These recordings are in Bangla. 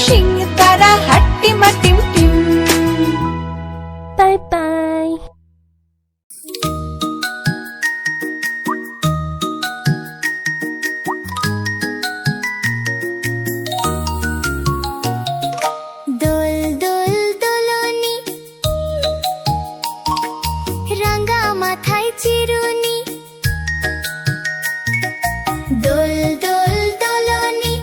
শিং তারা হাট্টিমা টিম টিম। Bye bye. দোল দোল দোলনি, রাঙা মাথায় চিরুনি। দোল দোল দোলনি,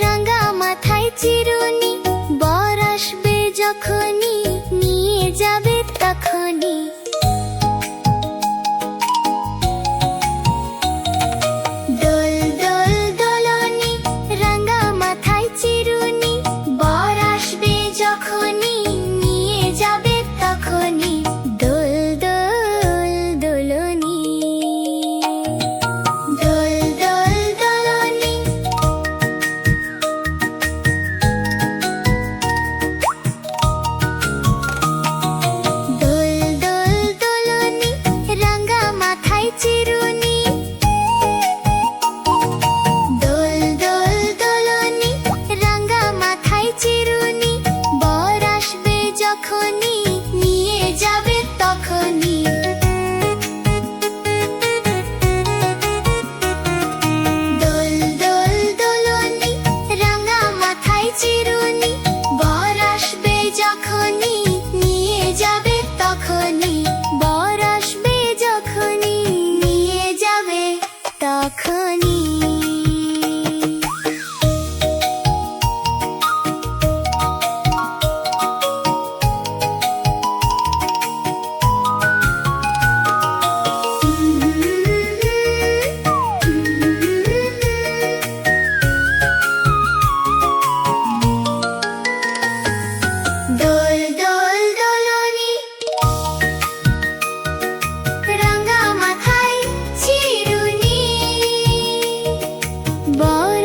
রাঙা মাথায় চিরুনি। বর আসবে যখনই, নিয়ে যাবে তখনই। দোল দোল দোলনি, রাঙা মাথায় চিরুনি। বর আসবে যখনই, নিয়ে যাবে তখনই। দোল দোল দোলনি, দোল দোল দোলনি। দোল দোল দোলনি, রাঙা মাথায় চিরুনি। দোল দোল দোলনি, রাঙা মাথায় চিরুনি। বর আসবে যখনই, নিয়ে যাবে তখনই। দোল দোল দোলনি, রাঙা মাথায় চিরুনি। বর আসবে যখনই, নিয়ে যাবে তখনই। বর আসবে যখনই, নিয়ে যাবে তখনই। দোল দোল দোলনি, রাঙা মাথায় চিরুনি। বর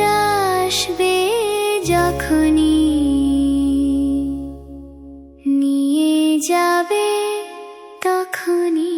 আসবে যখনই, নিয়ে যাবে তখনই।